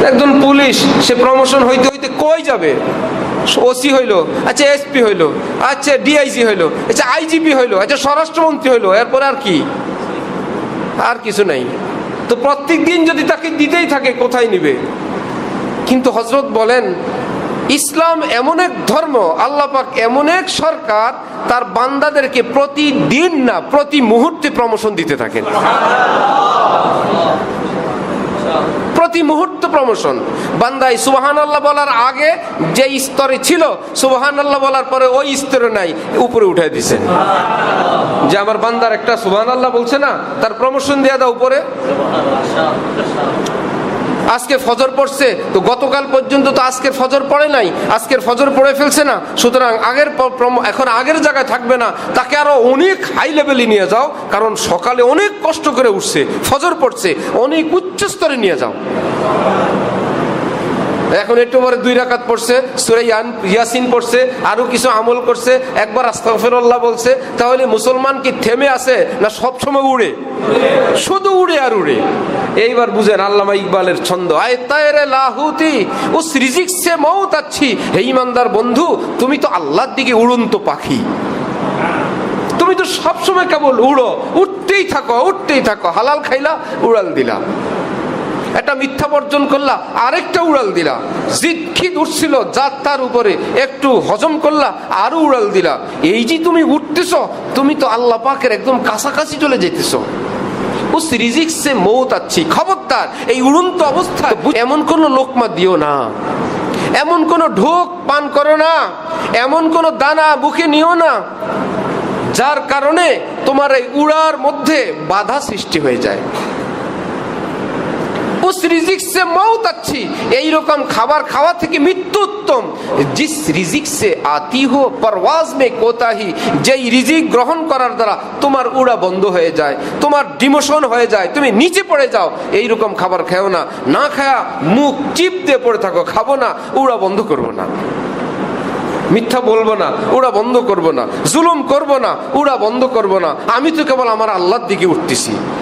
একজন পুলিশ, সে প্রমোশন হইতে হইতে কই যাবে? ওসি হইলো, আচ্ছা এসপি হইলো, আচ্ছা ডিআইজি হইলো, আচ্ছা আইজিপি হইলো, আচ্ছা স্বরাষ্ট্রমন্ত্রী হইলো, এরপর আর কি? আর কিছু নাই। তো প্রত্যেক দিন যদি তাকে দিতেই থাকে, কোথায় নিবে? কিন্তু হযরত বলেন, ইসলাম এমন এক ধর্ম, আল্লাহ পাক এমন এক সরকার, তার বান্দাদেরকে প্রতিদিন না প্রতি মুহূর্তে প্রমোশন দিতে থাকেন। প্রতি মুহূর্তে প্রমোশন। বান্দাই সুবহানাল্লাহ বলার আগে যে স্তরে ছিল, সুবহানাল্লাহ বলার পরে ওই স্তরে নাই, উপরে উঠাই দিয়েছেন। যে আমার বান্দার একটা সুবহানাল্লাহ বলছে না, তার প্রমোশন দিয়ে দাও উপরে। আজকে ফজর পড়ছে, তো গতকাল পর্যন্ত তো আজকের ফজর পড়ে নাই, আজকের ফজর পড়ে ফেলছে না, সুতরাং এখন আগের জায়গায় থাকবে না, তাকে আরো অনেক হাই লেভেলে নিয়ে যাও, কারণ সকালে অনেক কষ্ট করে উঠছে, ফজর পড়ছে, অনেক উচ্চ স্তরে নিয়ে যাও। এখন একটু পরে 2 রাকাত পড়ছে, সূরা ইয়াসিন পড়ছে, আরো কিছু আমল করছে, একবার আস্তাগফিরুল্লাহ বলছে, তাহলে মুসলমান কি থেমে আছে না সব সময় উড়ে? শুধু উড়ে আর উড়ে। এইবার বুঝেন আল্লামা ইকবালের ছন্দ, আয় তায়রে লাহুতি উস রিজিক সে মৌত আচ্ছি। হে ইমানদার বন্ধু, তুমি তো আল্লাহর দিকে উড়ন্ত পাখি, তুমি তো সব সময় কেবল উড়ো, উঠতেই থাকো, উঠতেই থাকো। হালাল খাইলা, উড়াল দিলা, একটা মিথ্যা বর্জন করলা, আরেকটা উড়াল দিলা। জিদ উঠছিল যাত্রার উপরে, একটু হজম করলা, আরো উড়াল দিলা। এই যে তুমি উঠতেছ, তুমি তো আল্লাহ পাকের একদম কাছাকাছি চলে যেতেছ। উস রিজিক সে মৌত আচ্ছি। খবরদার, এই উড়ন্ত অবস্থা এমন কোন লোকমা দিও না, এমন কোন ঢোক পান করো না, এমন কোন দানা মুখে নিও না, যার কারণে তোমার এই উড়ার মধ্যে বাধা সৃষ্টি হয়ে যায়। উস রিজিক সে মৌত আচ্ছি, এইরকম খাবার খাওয়া থেকে মৃত্যু উত্তম। জিস রিজিক সে আতি হো পরওয়াজ মে কোতাহি, যেই রিজিক গ্রহণ করার দ্বারা তোমার উড়া বন্ধ হয়ে যায়, তোমার ডিমোশন হয়ে যায়, তুমি নিচে পড়ে যাও, এইরকম খাবার খেও না। না খায়া মুখ চিপ দিয়ে পড়ে থাকো, খাবো না, উড়া বন্ধ করবো না, মিথ্যা বলবো না, উড়া বন্ধ করবো না, জুলুম করবো না, উড়া বন্ধ করবো না, আমি তো কেবল আমার আল্লাহর দিকে উঠতেছি।